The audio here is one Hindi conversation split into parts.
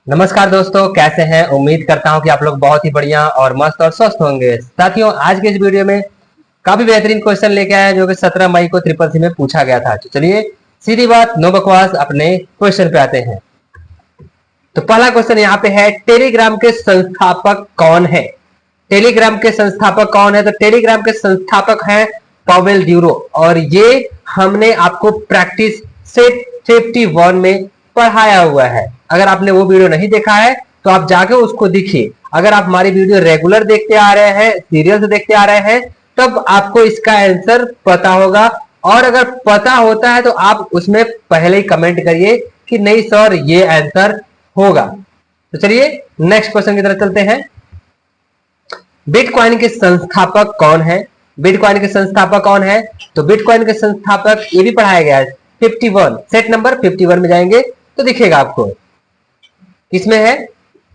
नमस्कार दोस्तों, कैसे हैं। उम्मीद करता हूं कि आप लोग बहुत ही बढ़िया और मस्त और स्वस्थ होंगे। साथियों, आज के इस वीडियो में काफी बेहतरीन क्वेश्चन लेके आए हैं जो कि 17 मई को ट्रिपल सी में पूछा गया था। तो चलिए सीधी बात, नो बकवास, अपने क्वेश्चन पे आते हैं। तो पहला क्वेश्चन यहाँ पे है, टेलीग्राम के संस्थापक कौन है। टेलीग्राम के संस्थापक कौन है? तो टेलीग्राम के संस्थापक हैं पावेल ड्यूरो, और ये हमने आपको प्रैक्टिस सेट 51 में पढ़ाया हुआ है। अगर आपने वो वीडियो नहीं देखा है तो आप जाके उसको देखिए। अगर आप हमारी वीडियो रेगुलर देखते आ रहे हैं, सीरियल से देखते आ रहे हैं, तब आपको इसका आंसर पता होगा। और अगर पता होता है तो आप उसमें पहले ही कमेंट करिए कि नहीं सर ये आंसर होगा। तो चलिए नेक्स्ट क्वेश्चन की तरफ चलते हैं। बिटकॉइन के संस्थापक कौन है? बिटकॉइन के संस्थापक कौन है? तो बिटकॉइन के संस्थापक ये भी पढ़ाया गया है 51, सेट नंबर 51 में जाएंगे तो दिखेगा आपको किसमें है,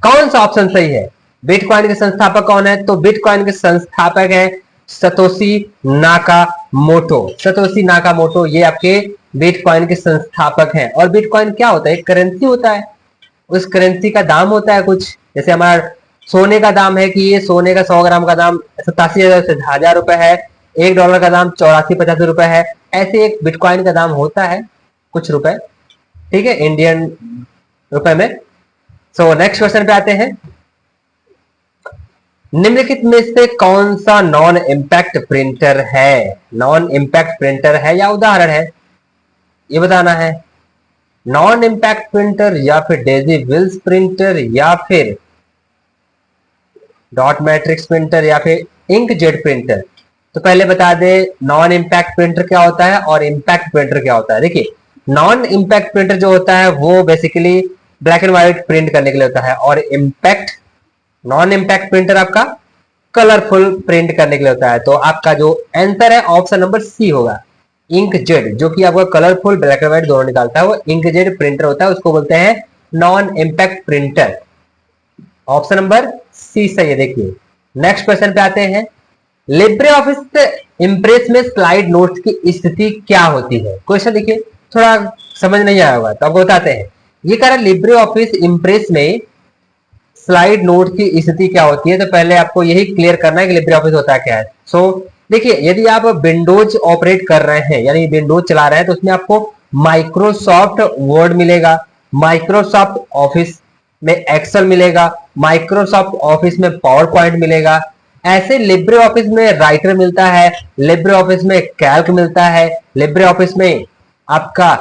कौन सा ऑप्शन सही है। बिटकॉइन के संस्थापक कौन है? तो बिटकॉइन के संस्थापक है सतोशी नाकामोटो। सतोशी नाकामोटो ये आपके बिटकॉइन के संस्थापक हैं। और बिटकॉइन क्या होता है? एक करेंसी होता है, उस करेंसी का दाम होता है कुछ, जैसे हमारा सोने का दाम है कि ये सोने का 100 ग्राम का दाम 87,000 से 1,000 रुपए है, $1 का दाम 84-85 रुपए है। ऐसे एक बिटकॉइन का दाम होता है कुछ रुपए, ठीक है, इंडियन रुपए में। सो नेक्स्ट क्वेश्चन पे आते हैं। निम्नलिखित में से कौन सा नॉन इंपैक्ट प्रिंटर है? नॉन इंपैक्ट प्रिंटर है या उदाहरण है, ये बताना है। नॉन इंपैक्ट प्रिंटर या फिर डेजी विल्स प्रिंटर या फिर डॉट मैट्रिक्स प्रिंटर या फिर इंकजेट प्रिंटर। तो पहले बता दे नॉन इंपैक्ट प्रिंटर क्या होता है और इंपैक्ट प्रिंटर क्या होता है। देखिए, नॉन इंपैक्ट प्रिंटर जो होता है वो basically black and white print करने के लिए होता है, और इंपैक्ट नॉन इंपैक्ट प्रिंटर आपका कलरफुल प्रिंट करने के लिए होता है। तो आपका जो आंसर है ऑप्शन नंबर सी होगा, इंकजेट, जो कि आपका कलरफुल ब्लैक एंड व्हाइट दोनों निकालता है, वो इंकजेट प्रिंटर होता है, उसको बोलते हैं non impact printer. Option number C सही है। देखिए नेक्स्ट क्वेश्चन पे आते हैं। लिब्रे ऑफिस इंप्रेस में स्लाइड नोट्स की स्थिति क्या होती है? क्वेश्चन देखिए, थोड़ा समझ नहीं आया होगा तो आपको बताते हैं। ये कह रहा है लिब्रे ऑफिस इंप्रेस में स्लाइड नोट की स्थिति क्या होती है। तो पहले आपको यही क्लियर करना है कि लिब्रे ऑफिस होता क्या है। सो देखिए, यदि आप विंडोज ऑपरेट कर रहे हैं यानी विंडोज चला रहे हैं तो उसमें आपको माइक्रोसॉफ्ट वर्ड मिलेगा, माइक्रोसॉफ्ट ऑफिस में एक्सेल मिलेगा, माइक्रोसॉफ्ट ऑफिस में पावर पॉइंट मिलेगा। ऐसे लिब्रे ऑफिस में राइटर मिलता है, लिब्रे ऑफिस में कैल्क मिलता है, लिब्रे ऑफिस में आपका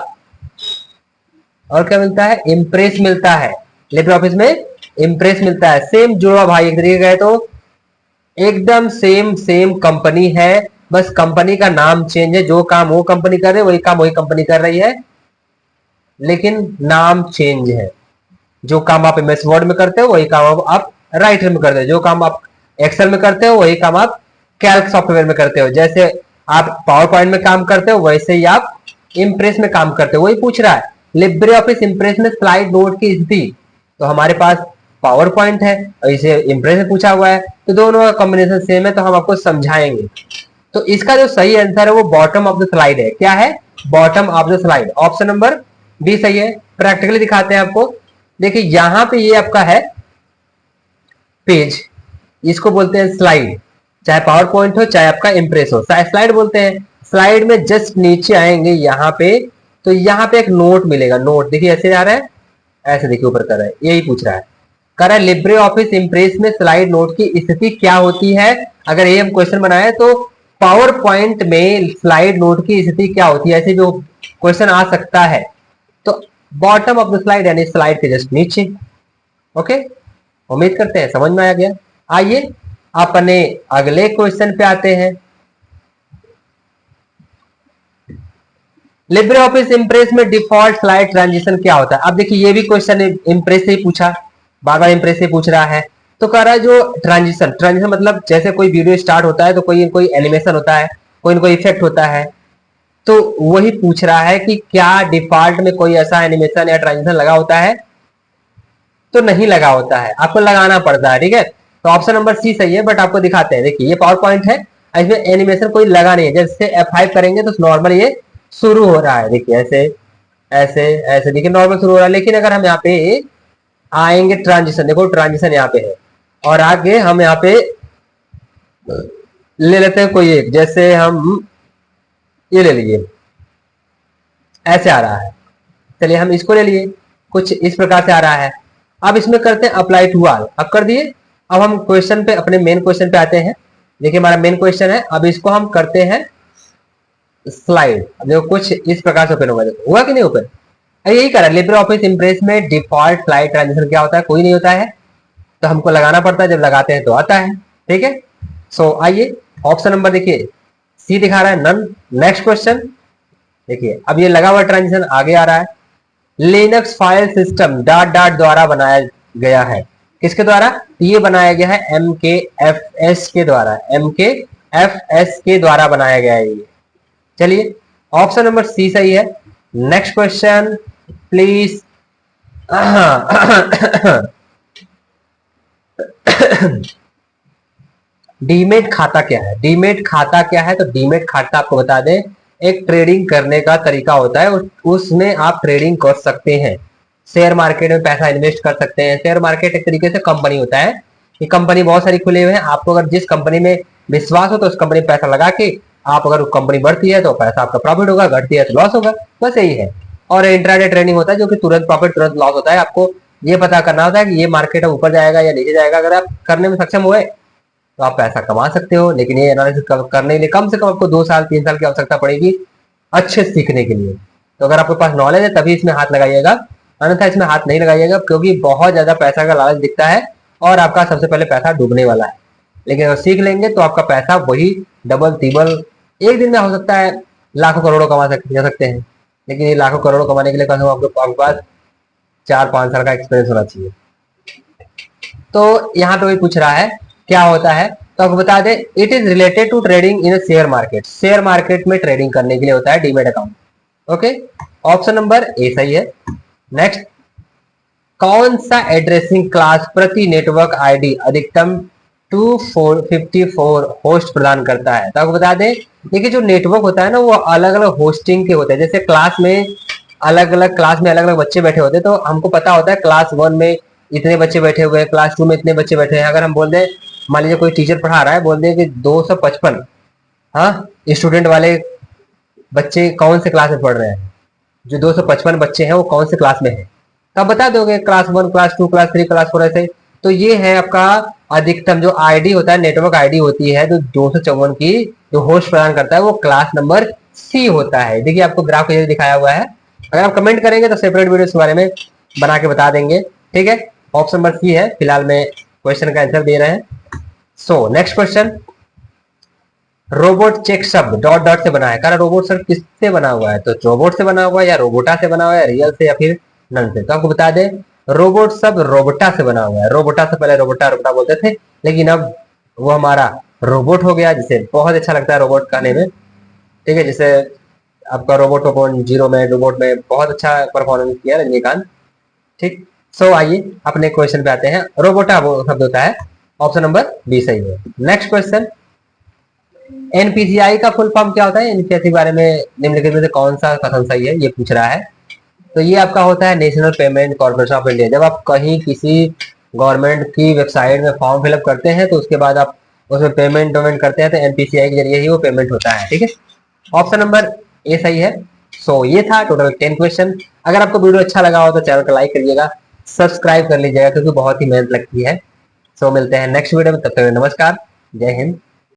और क्या मिलता है, इंप्रेस मिलता है। लिब्रे ऑफिस में इंप्रेस मिलता है। सेम जुड़वा भाई, एक तरीके का तो एकदम सेम सेम कंपनी है, बस कंपनी का नाम चेंज है। जो काम वो कंपनी कर रही है वही काम वही कंपनी कर रही है, लेकिन नाम चेंज है। जो काम आप एमएस वर्ड में करते हो वही काम आप राइटर में करते हो, जो काम आप एक्सेल में करते हो वही काम आप कैल्क सॉफ्टवेयर में करते हो। जैसे आप पावर पॉइंट में काम करते हो वैसे ही आप इंप्रेस में काम करते हो। वही पूछ रहा है लिब्रे ऑफिस इंप्रेस में स्लाइड नोट की स्थिति। तो हमारे पास पावर पॉइंट है और इसे इंप्रेस में पूछा हुआ है, तो दोनों का कॉम्बिनेशन सेम है, तो हम आपको समझाएंगे। तो इसका जो सही आंसर है वो बॉटम ऑफ द स्लाइड है। क्या है? Bottom of the slide. Option number D सही है। प्रैक्टिकली दिखाते हैं आपको। देखिए यहां पे ये आपका है पेज, इसको बोलते हैं स्लाइड, चाहे पावर पॉइंट हो चाहे आपका इंप्रेस हो, स्लाइड बोलते हैं। स्लाइड में जस्ट नीचे आएंगे यहाँ पे, तो यहाँ पे एक नोट मिलेगा। नोट देखिए ऐसे आ रहा है, ऐसे देखिए ऊपर कर रहा है, यही पूछ रहा है। कर रहा है लिब्रे ऑफिस इंप्रेस में स्लाइड नोट की स्थिति क्या होती है। अगर ये हम क्वेश्चन बनाए तो पावर पॉइंट में स्लाइड नोट की स्थिति क्या होती है, ऐसे जो क्वेश्चन आ सकता है। तो बॉटम ऑफ द स्लाइड यानी स्लाइड के जस्ट नीचे। ओके, उम्मीद करते हैं समझ में आ गया। आइए अपने अगले क्वेश्चन पे आते हैं। लिब्रे ऑफिस इंप्रेस में डिफॉल्ट स्लाइड ट्रांजिशन क्या होता है? अब देखिए ये भी क्वेश्चन इंप्रेस से ही पूछा, बार बार इंप्रेस से पूछ रहा है। तो कह रहा है जो ट्रांजिशन मतलब जैसे कोई वीडियो स्टार्ट होता है तो कोई एनिमेशन होता है, कोई ना कोई इफेक्ट होता है। तो वही पूछ रहा है कि क्या डिफॉल्ट में कोई ऐसा एनिमेशन या ट्रांजिशन लगा होता है? तो नहीं लगा होता है, आपको लगाना पड़ता है। ठीक है, तो ऑप्शन नंबर सी सही है, बट आपको दिखाते हैं। देखिए ये पावर पॉइंट है, इसमें एनिमेशन कोई लगा नहीं है। जैसे F5 करेंगे तो नॉर्मल ये शुरू हो रहा है। देखिए ऐसे ऐसे ऐसे देखिए नॉर्मल शुरू हो रहा है। लेकिन अगर हम यहाँ पे आएंगे ट्रांजिशन, देखो ट्रांजिशन यहाँ पे है, और आगे हम यहाँ पे ले लेते हैं कोई एक, जैसे हम ये ले लिए, ऐसे आ रहा है, चलिए हम इसको ले लिए, कुछ इस प्रकार से आ रहा है। अब इसमें करते हैं अप्लाई टू ऑल, अब कर दिए। अब हम क्वेश्चन पे, अपने मेन क्वेश्चन पे आते हैं। देखिए हमारा मेन क्वेश्चन है, अब इसको हम करते हैं स्लाइड। अब देखो कुछ इस प्रकार से ओपन होगा, देखो हुआ कि नहीं ओपन, यही करा। लिब्रे ऑफिस इंप्रेस में डिफॉल्ट स्लाइड ट्रांजिशन क्या होता है, कोई नहीं होता है, तो हमको लगाना पड़ता है, जब लगाते हैं तो आता है। ठीक है, सो आइए ऑप्शन नंबर देखिए सी दिखा रहा है, नन। नेक्स्ट क्वेश्चन देखिए, अब ये लगा हुआ ट्रांजिशन आगे आ रहा है। Linux file system dot dot द्वारा बनाया गया है, किसके द्वारा, ये बनाया गया है MKFS के द्वारा, MKFS के द्वारा बनाया गया है ये। चलिए ऑप्शन नंबर सी सही है। Next question please. डीमेट खाता क्या है, डीमेट खाता क्या है, तो डीमेट खाता आपको बता दें, एक ट्रेडिंग करने का तरीका होता है, उसमें आप ट्रेडिंग कर सकते हैं, शेयर मार्केट में पैसा इन्वेस्ट कर सकते हैं। शेयर मार्केट एक तरीके से कंपनी होता है, ये कंपनी बहुत सारी खुले हुए हैं, आपको अगर जिस कंपनी में विश्वास हो तो उस कंपनी में पैसा लगा के आप, अगर कंपनी बढ़ती है तो पैसा आपका प्रॉफिट होगा, घटती है तो लॉस होगा, बस यही है। और इंट्राडे ट्रेडिंग होता है जो कि तुरंत प्रॉफिट तुरंत लॉस होता है, आपको ये पता करना होता है कि ये मार्केट ऊपर जाएगा या नीचे जाएगा। अगर आप करने में सक्षम हुए तो आप पैसा कमा सकते हो, लेकिन ये एनालिसिस करने के लिए कम से कम आपको 2 साल 3 साल की आवश्यकता पड़ेगी अच्छे सीखने के लिए। तो अगर आपके पास नॉलेज है तभी इसमें हाथ लगाइएगा, अन्यथा इसमें हाथ नहीं लगाइएगा, क्योंकि बहुत ज्यादा पैसा का लालच दिखता है और आपका सबसे पहले पैसा डूबने वाला है। लेकिन अगर सीख लेंगे तो आपका पैसा वही डबल तिबल एक दिन में हो सकता है, लाखों करोड़ों कमा सकते हैं। लेकिन ये लाखों करोड़ों कमाने के लिए कम से कम आपके पास 4-5 साल का एक्सपीरियंस होना चाहिए। तो यहाँ पे वही पूछ रहा है क्या होता है, तो आपको बता दें, it is related to trading in share market, share market में ट्रेडिंग करने के लिए होता है demat account. Okay, option number A सही है। नेक्स्ट, कौन सा एड्रेसिंग क्लास प्रति नेटवर्क आईडी अधिकतम 254 होस्ट प्रदान करता है, तो आपको बता दें, देखिए जो नेटवर्क होता है ना वो अलग अलग होस्टिंग के होते हैं। जैसे क्लास में अलग अलग बच्चे बैठे होते हैं, तो हमको पता होता है क्लास 1 में इतने बच्चे बैठे हुए हैं, क्लास 2 में इतने बच्चे बैठे हैं। अगर हम बोल दें, मान लीजिए कोई टीचर पढ़ा रहा है, बोल दें कि 255 हाँ स्टूडेंट वाले बच्चे कौन से क्लास में पढ़ रहे हैं, जो 255 बच्चे हैं वो कौन से क्लास में है, तो आप बता दोगे क्लास 1, क्लास 2, क्लास 3, क्लास 4 ऐसे। तो ये है आपका अधिकतम जो आईडी होता है, नेटवर्क आईडी होती है, जो 254 की जो होस्ट प्रदान करता है वो क्लास नंबर सी होता है। देखिए आपको ग्राफ ये दिखाया हुआ है, अगर आप कमेंट करेंगे तो सेपरेट वीडियो इस बारे में बना के बता देंगे। ठीक है, ऑप्शन नंबर सी है, फिलहाल में क्वेश्चन का आंसर दे रहे हैं। So next question, robot check शब्द डॉट डॉट से बना है, कारण रोबोट सर किससे बना हुआ है, तो रोबोट से बना हुआ है या रोबोटा से बना हुआ है, रियल से या फिर नन से, तो आपको बता दें रोबोट शब्द रोबोटा से बना हुआ है। रोबोटा से पहले रोबोटा रोबोटा बोलते थे, लेकिन अब वो हमारा रोबोट हो गया, जिसे बहुत अच्छा लगता है रोबोट कहने में। ठीक है, जैसे आपका रोबोट 2.0 में, रोबोट में बहुत अच्छा परफॉर्मेंस किया रजनीकांत। ठीक, सो आइए अपने क्वेश्चन पे आते हैं। रोबोटा वो शब्द होता है, ऑप्शन नंबर बी सही है। नेक्स्ट क्वेश्चन, एनपीसीआई का फुल फॉर्म क्या होता है, एनपीसीआई के बारे में निम्नलिखित में से कौन सा कथन सही है, ये पूछ रहा है। तो ये आपका होता है national payment corporation of India. जब आप कहीं किसी गवर्नमेंट की वेबसाइट में फॉर्म फिलअप करते हैं तो उसके बाद आप उसमें पेमेंट करते हैं, तो एनपीसीआई के जरिए ही वो पेमेंट होता है। ठीक है, ऑप्शन नंबर ए सही है। सो ये था टोटल 10 क्वेश्चन। अगर आपको वीडियो अच्छा लगा हो तो चैनल को लाइक करिएगा, सब्सक्राइब कर लीजिएगा, क्योंकि बहुत ही मेहनत लगती है। सो मिलते हैं नेक्स्ट वीडियो में, तब तक नमस्कार, जय हिंद।